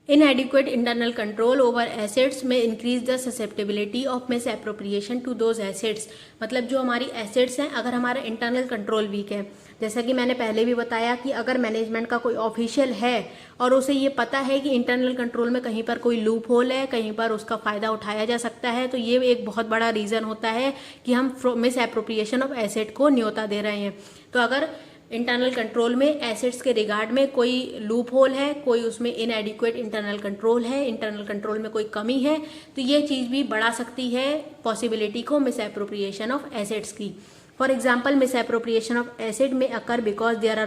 Inadequate internal control over assets may increase the susceptibility of misappropriation to those assets। मतलब जो हमारी assets हैं, अगर हमारा internal control weak है, जैसा कि मैंने पहले भी बताया कि अगर मैनेजमेंट का कोई ऑफिशियल है और उसे ये पता है कि इंटरनल कंट्रोल में कहीं पर कोई लूप होल है, कहीं पर उसका फ़ायदा उठाया जा सकता है, तो ये एक बहुत बड़ा रीज़न होता है कि हम मिस एप्रोप्रिएशन ऑफ एसेट को न्योता दे रहे हैं। तो अगर इंटरनल कंट्रोल में एसेट्स के रिगार्ड में कोई लूप होल है, कोई उसमें इनएडिक्वेट इंटरनल कंट्रोल है, इंटरनल कंट्रोल में कोई कमी है, तो ये चीज़ भी बढ़ा सकती है पॉसिबिलिटी को मिस एप्रोप्रिएशन ऑफ एसेट्स की। For example, misappropriation of asset में occur because there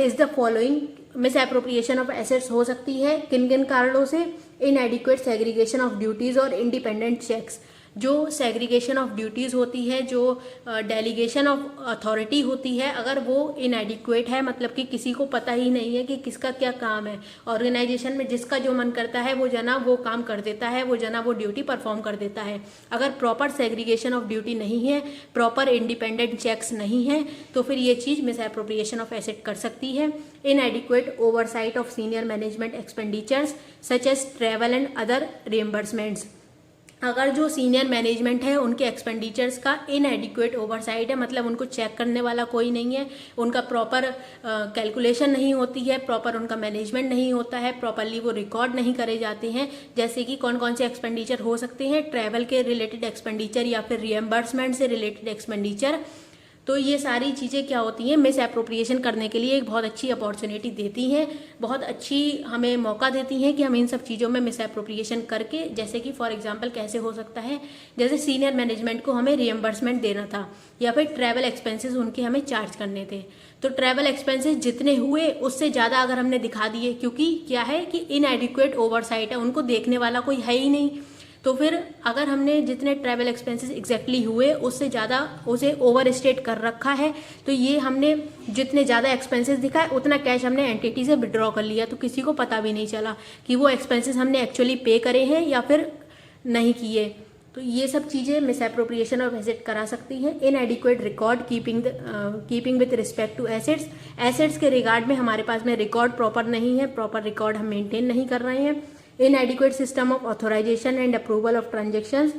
is the following. Misappropriation of assets हो सकती है किन किन कारणों से? इनएडिक्वेट सेग्रीगेशन ऑफ ड्यूटीज़ और इंडिपेंडेंट चेक्स। जो सेग्रीगेशन ऑफ ड्यूटीज़ होती है, जो डेलीगेशन ऑफ अथॉरिटी होती है, अगर वो इनएडिक्वेट है, मतलब कि किसी को पता ही नहीं है कि किसका क्या काम है, ऑर्गेनाइजेशन में जिसका जो मन करता है वो जना वो काम कर देता है, वो जना वो ड्यूटी परफॉर्म कर देता है। अगर प्रॉपर सेग्रीगेशन ऑफ ड्यूटी नहीं है, प्रॉपर इंडिपेंडेंट चेक्स नहीं है, तो फिर ये चीज़ मिस एप्रोप्रिएशन ऑफ एसेट कर सकती है। Inadequate oversight of senior management expenditures such as travel and other reimbursements. अगर जो सीनियर मैनेजमेंट है उनके एक्सपेंडिचर्स का इनएडिक्वेट ओवरसाइट है, मतलब उनको चेक करने वाला कोई नहीं है, उनका प्रॉपर कैलकुलेशन नहीं होती है, प्रॉपर उनका मैनेजमेंट नहीं होता है, प्रॉपरली वो रिकॉर्ड नहीं करे जाते हैं। जैसे कि कौन कौन से एक्सपेंडिचर हो सकते हैं? ट्रैवल के रिलेटेड एक्सपेंडिचर या फिर रिएम्बर्समेंट से रिलेटेड एक्सपेंडिचर। तो ये सारी चीज़ें क्या होती हैं, मिस एप्रोप्रिएशन करने के लिए एक बहुत अच्छी अपॉर्चुनिटी देती हैं, बहुत अच्छी हमें मौका देती हैं कि हम इन सब चीज़ों में मिस एप्रोप्रिएशन करके, जैसे कि फॉर एग्जांपल कैसे हो सकता है, जैसे सीनियर मैनेजमेंट को हमें रिएम्बर्समेंट देना था या फिर ट्रैवल एक्सपेंसेस उनके हमें चार्ज करने थे, तो ट्रैवल एक्सपेंसेस जितने हुए उससे ज़्यादा अगर हमने दिखा दिए, क्योंकि क्या है कि इनएडिक्वेट ओवरसाइट है, उनको देखने वाला कोई है ही नहीं, तो फिर अगर हमने जितने ट्रैवल एक्सपेंसेस एग्जैक्टली हुए उससे ज़्यादा उसे ओवर स्टेट कर रखा है, तो ये हमने जितने ज़्यादा एक्सपेंसेस दिखाए उतना कैश हमने एंटिटी से विड्रॉ कर लिया, तो किसी को पता भी नहीं चला कि वो एक्सपेंसेस हमने एक्चुअली पे करे हैं या फिर नहीं किए। तो ये सब चीज़ें मिस एप्रोप्रिएशन ऑफ एसेट करा सकती हैं। Inadequate record keeping with respect to assets के रिगार्ड में हमारे पास में रिकॉर्ड प्रॉपर नहीं है, प्रॉपर रिकॉर्ड हम मेंटेन नहीं कर रहे हैं। Inadequate system of authorisation and approval of transactions,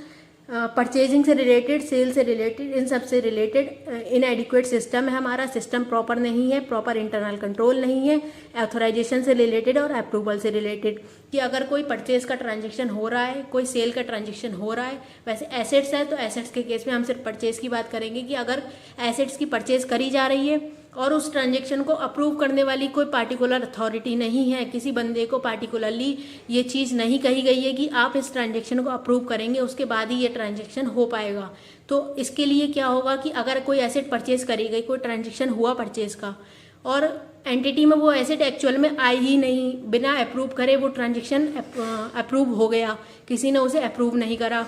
purchasing से रिलेटेड, सेल से रिलेटेड, इन सब से रिलेटेड इनएडिक्वेट सिस्टम है हमारा, सिस्टम प्रॉपर नहीं है, प्रॉपर इंटरनल कंट्रोल नहीं है। ऑथोराइजेशन से रिलेटेड और अप्रूवल से रिलेटेड, कि अगर कोई परचेज का ट्रांजेक्शन हो रहा है, कोई सेल का ट्रांजेक्शन हो रहा है, वैसे एसेट्स है तो एसेट्स के केस में हम सिर्फ परचेज की बात करेंगे कि अगर एसेट्स की परचेज करी जा रही है और उस ट्रांजेक्शन को अप्रूव करने वाली कोई पार्टिकुलर अथॉरिटी नहीं है, किसी बंदे को पार्टिकुलरली ये चीज़ नहीं कही गई है कि आप इस ट्रांजेक्शन को अप्रूव करेंगे उसके बाद ही ये ट्रांजेक्शन हो पाएगा, तो इसके लिए क्या होगा कि अगर कोई एसेट परचेज करी गई, कोई ट्रांजेक्शन हुआ परचेज का और एंटिटी में वो एसेट एक्चुअल में आई ही नहीं, बिना अप्रूव करे वो ट्रांजेक्शन अप्रूव हो गया, किसी ने उसे अप्रूव नहीं करा,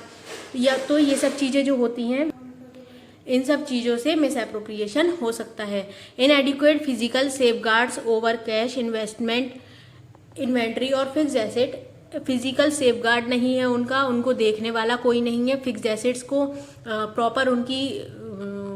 या तो ये सब चीज़ें जो होती हैं, इन सब चीज़ों से मिस एप्रोप्रिएशन हो सकता है। इनएडिक्वेट physical safeguards over cash, investment, inventory और फिक्स एसेट। फिजिकल सेफगार्ड नहीं है उनका, उनको देखने वाला कोई नहीं है, फिक्स एसेट्स को प्रॉपर उनकी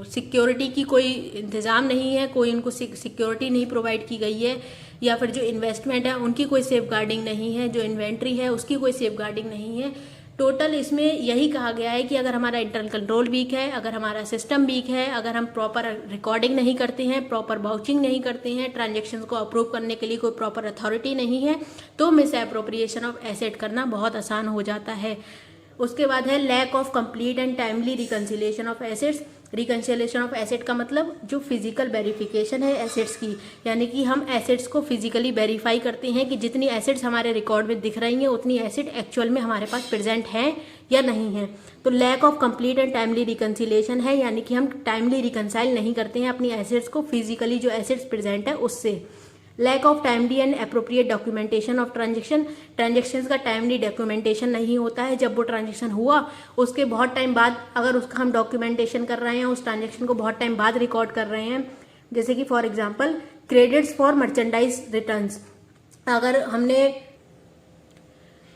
सिक्योरिटी की कोई इंतज़ाम नहीं है, कोई उनको सिक्योरिटी नहीं प्रोवाइड की गई है, या फिर जो इन्वेस्टमेंट है उनकी कोई सेफगार्डिंग नहीं है, जो इन्वेंट्री है उसकी कोई सेफगार्डिंग नहीं है। टोटल इसमें यही कहा गया है कि अगर हमारा इंटरनल कंट्रोल वीक है, अगर हमारा सिस्टम वीक है, अगर हम प्रॉपर रिकॉर्डिंग नहीं करते हैं, प्रॉपर वाउचिंग नहीं करते हैं, ट्रांजेक्शन्स को अप्रूव करने के लिए कोई प्रॉपर अथॉरिटी नहीं है, तो मिस एप्रोप्रिएशन ऑफ एसेट करना बहुत आसान हो जाता है। उसके बाद है lack of complete and timely reconciliation of assets. Reconciliation of asset का मतलब जो फिजिकल वेरिफिकेशन है एसेट्स की, यानी कि हम एसेट्स को फिजिकली वेरीफाई करते हैं कि जितनी एसेट्स हमारे रिकॉर्ड में दिख रही हैं उतनी एसेट एक्चुअल में हमारे पास प्रेजेंट हैं या नहीं है। तो lack of complete and timely reconciliation है, यानी कि हम टाइमली रिकन्साइल नहीं करते हैं अपनी एसेट्स को फिजिकली जो एसेट्स प्रेजेंट है उससे। Lack of timely and appropriate documentation of transactions का टाइमली डॉक्यूमेंटेशन नहीं होता है। जब वो ट्रांजेक्शन हुआ उसके बहुत टाइम बाद अगर उसका हम डॉक्यूमेंटेशन कर रहे हैं, उस ट्रांजेक्शन को बहुत टाइम बाद रिकॉर्ड कर रहे हैं, जैसे कि for example credits for merchandise returns. अगर हमने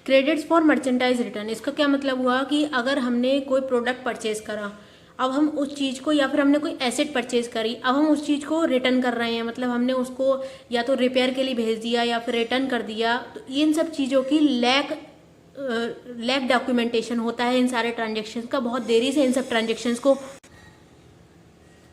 क्रेडिट्स फॉर मर्चेंडाइज रिटर्न, इसका क्या मतलब हुआ कि अगर हमने कोई प्रोडक्ट परचेज करा, अब हम उस चीज़ को, या फिर हमने कोई एसेट परचेज करी, अब हम उस चीज़ को रिटर्न कर रहे हैं, मतलब हमने उसको या तो रिपेयर के लिए भेज दिया या फिर रिटर्न कर दिया, तो इन सब चीज़ों की लैक डॉक्यूमेंटेशन होता है इन सारे ट्रांजेक्शन्स का, बहुत देरी से इन सब ट्रांजेक्शन्स को,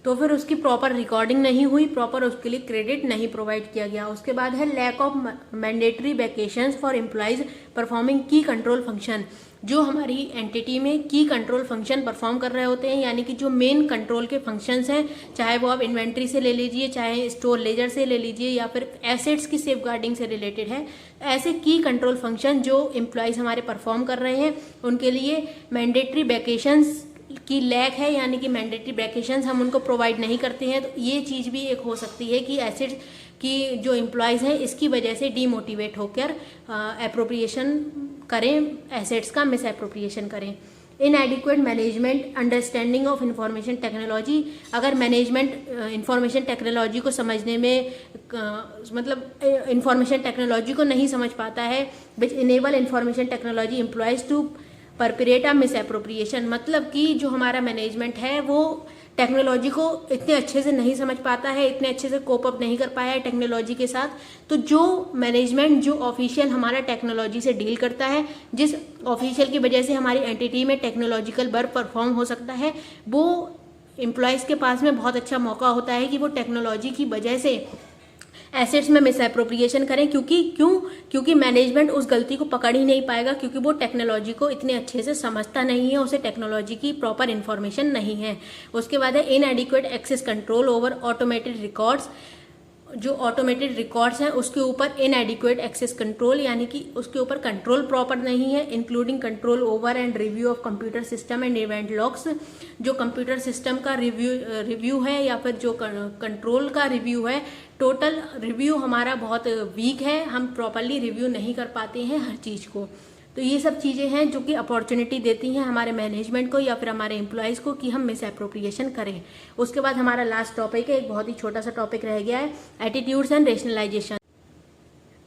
तो फिर उसकी प्रॉपर रिकॉर्डिंग नहीं हुई, प्रॉपर उसके लिए क्रेडिट नहीं प्रोवाइड किया गया। उसके बाद है lack of mandatory vacations for employees performing key control function. जो हमारी एंटिटी में की कंट्रोल फंक्शन परफॉर्म कर रहे होते हैं, यानी कि जो मेन कंट्रोल के फंक्शंस हैं, चाहे वो आप इन्वेंट्री से ले लीजिए, चाहे स्टोर लेजर से ले लीजिए, या फिर एसेट्स की सेफगार्डिंग से रिलेटेड है, ऐसे की कंट्रोल फंक्शन जो एम्प्लॉयज़ हमारे परफॉर्म कर रहे हैं, उनके लिए मैंडेटरी वैकेशंस की लैक है, यानी कि मैंडेटरी वैकेशंस हम उनको प्रोवाइड नहीं करते हैं। तो ये चीज़ भी एक हो सकती है कि एसेट्स की जो एम्प्लॉयज़ हैं इसकी वजह से डीमोटिवेट होकर एप्रोप्रिएशन करें, एसेट्स का मिस एप्रोप्रिएशन करें। इनएडिक्वेट management understanding of information technology. अगर मैनेजमेंट इंफॉर्मेशन टेक्नोलॉजी को समझने में मतलब इंफॉर्मेशन टेक्नोलॉजी को नहीं समझ पाता है, which enable information technology employees to perpetrate a misappropriation, मतलब कि जो हमारा मैनेजमेंट है वो टेक्नोलॉजी को इतने अच्छे से नहीं समझ पाता है, इतने अच्छे से कोप अप नहीं कर पाया है टेक्नोलॉजी के साथ। तो जो मैनेजमेंट, जो ऑफिशियल हमारा टेक्नोलॉजी से डील करता है, जिस ऑफिशियल की वजह से हमारी एंटिटी में टेक्नोलॉजिकल वर्क परफॉर्म हो सकता है, वो एम्प्लॉयज़ के पास में बहुत अच्छा मौका होता है कि वो टेक्नोलॉजी की वजह से एसेट्स में मिस एप्रोप्रिएशन करें। क्योंकि मैनेजमेंट उस गलती को पकड़ ही नहीं पाएगा, क्योंकि वो टेक्नोलॉजी को इतने अच्छे से समझता नहीं है, उसे टेक्नोलॉजी की प्रॉपर इन्फॉर्मेशन नहीं है। उसके बाद है inadequate access control over automated records. जो ऑटोमेटेड रिकॉर्ड्स हैं उसके ऊपर इनएडिक्वेट एक्सेस कंट्रोल, यानी कि उसके ऊपर कंट्रोल प्रॉपर नहीं है, including control over and review of computer system and event logs. जो कंप्यूटर सिस्टम का रिव्यू है या फिर जो कंट्रोल का रिव्यू है, टोटल रिव्यू हमारा बहुत वीक है, हम प्रॉपरली रिव्यू नहीं कर पाते हैं हर चीज़ को। तो ये सब चीज़ें हैं जो कि अपॉर्चुनिटी देती हैं हमारे मैनेजमेंट को या फिर हमारे एम्प्लॉयज़ को कि हम मिस एप्रोप्रिएशन करें। उसके बाद हमारा लास्ट टॉपिक है, एक बहुत ही छोटा सा टॉपिक रह गया है, एटीट्यूड्स एंड रेशनलाइजेशन।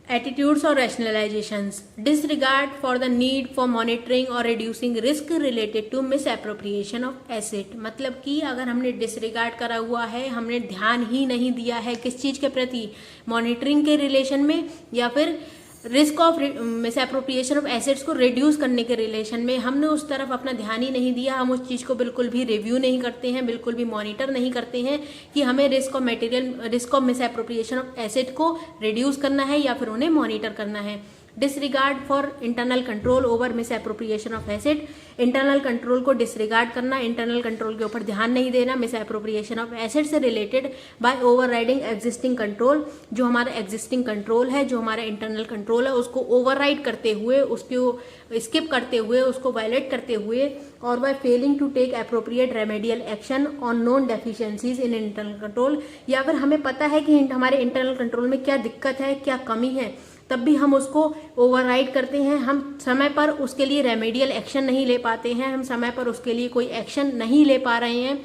एटीट्यूड्स और rationalisations. Disregard for the need for monitoring और reducing risk related to misappropriation of asset. मतलब कि अगर हमने डिसरिगार्ड करा हुआ है, हमने ध्यान ही नहीं दिया है किस चीज़ के प्रति, मॉनिटरिंग के रिलेशन में, या फिर risk of miss appropriation of assets को रिड्यूस करने के रिलेशन में, हमने उस तरफ अपना ध्यान ही नहीं दिया, हम उस चीज़ को बिल्कुल भी रिव्यू नहीं करते हैं, बिल्कुल भी मॉनिटर नहीं करते हैं कि हमें risk of miss appropriation of asset को रिड्यूस करना है या फिर उन्हें मॉनिटर करना है। Disregard for internal control over miss appropriation of asset. Internal control को डिसरिगार्ड करना, इंटरनल कंट्रोल के ऊपर ध्यान नहीं देना मिस एप्रोप्रिएशन ऑफ एसेट से related by overriding existing control. जो हमारा एग्जिस्टिंग कंट्रोल है, जो हमारा इंटरनल कंट्रोल है, उसको ओवरराइड करते हुए, उसको स्किप करते हुए, उसको वायलेट करते हुए, और by failing to take appropriate remedial action on known deficiencies in internal control. या फिर हमें पता है कि हमारे इंटरनल कंट्रोल में क्या दिक्कत है, क्या कमी है, तब भी हम उसको ओवरराइड करते हैं, हम समय पर उसके लिए रेमेडियल एक्शन नहीं ले पाते हैं, हम समय पर उसके लिए कोई एक्शन नहीं ले पा रहे हैं,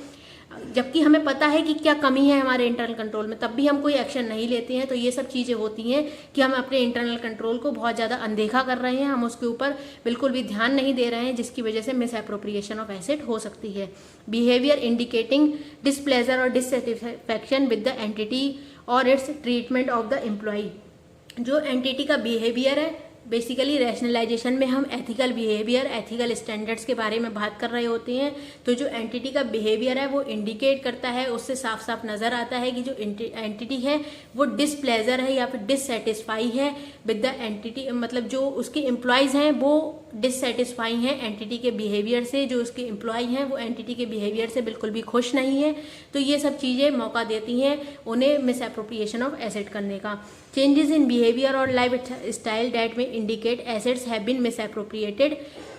जबकि हमें पता है कि क्या कमी है हमारे इंटरनल कंट्रोल में, तब भी हम कोई एक्शन नहीं लेते हैं। तो ये सब चीज़ें होती हैं कि हम अपने इंटरनल कंट्रोल को बहुत ज़्यादा अनदेखा कर रहे हैं, हम उसके ऊपर बिल्कुल भी ध्यान नहीं दे रहे हैं, जिसकी वजह से मिस एप्रोप्रिएशन ऑफ एसेट हो सकती है। बिहेवियर इंडिकेटिंग डिसप्लेजर और डिससेटिस्फैक्शन विद द एंटिटी और it's treatment of the employee. जो एंटिटी का बिहेवियर है, बेसिकली रैशनलाइजेशन में हम एथिकल बिहेवियर, एथिकल स्टैंडर्ड्स के बारे में बात कर रहे होते हैं। तो जो एंटिटी का बिहेवियर है वो इंडिकेट करता है, उससे साफ साफ नज़र आता है कि जो एंटिटी है वो डिसप्लेजर है या फिर डिससेटिस्फाई है विद द एंटिटी, मतलब जो उसके एम्प्लॉयज़ हैं वो डिससेटिस्फाई हैं एंटिटी के बिहेवियर से, जो उसके एम्प्लॉय हैं वो एंटिटी के बिहेवियर से बिल्कुल भी खुश नहीं है। तो ये सब चीज़ें मौका देती हैं उन्हें मिस एप्रोप्रिएशन ऑफ एसेट करने का। चेंजेस इन बिहेवियर और lifestyle that may indicate assets have been misappropriated.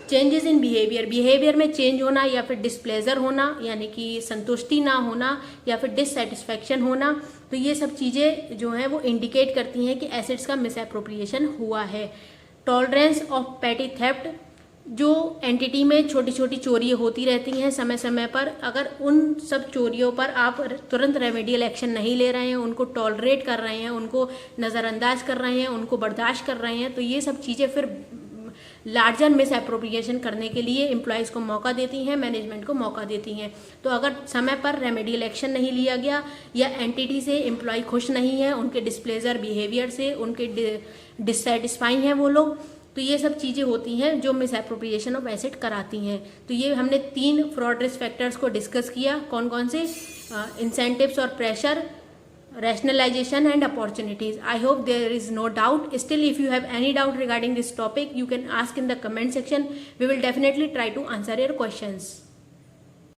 Changes in behaviour में चेंज होना या फिर डिसप्लेजर होना, यानी कि संतुष्टि ना होना या फिर डिससेटिस्फैक्शन होना, तो ये सब चीज़ें जो हैं वो इंडिकेट करती हैं कि एसेट्स का मिस एप्रोप्रिएशन हुआ है। Tolerance of petty theft. जो एंटिटी में छोटी छोटी चोरियाँ होती रहती हैं समय समय पर, अगर उन सब चोरियों पर आप तुरंत रेमेडियल एक्शन नहीं ले रहे हैं, उनको टॉलरेट कर रहे हैं, उनको नज़रअंदाज कर रहे हैं, उनको बर्दाश्त कर रहे हैं, तो ये सब चीज़ें फिर लार्जर मिस एप्रोप्रिएशन करने के लिए एम्प्लॉयज़ को मौका देती हैं, मैनेजमेंट को मौका देती हैं। तो अगर समय पर रेमेडियल एक्शन नहीं लिया गया या एंटिटी से एम्प्लॉय खुश नहीं है, उनके डिस्प्लेजर बिहेवियर से उनके डिससेटिस्फाई हैं वो लोग, तो ये सब चीज़ें होती हैं जो मिस एप्रोप्रिएशन ऑफ एसेट कराती हैं। तो ये हमने 3 फ्रॉड रिस्क फैक्टर्स को डिस्कस किया। कौन कौन से? इंसेंटिव्स और pressure, rationalization and opportunities. I hope there is no doubt. Still, if you have any doubt regarding this topic, you can ask in the comment section. We will definitely try to answer your questions.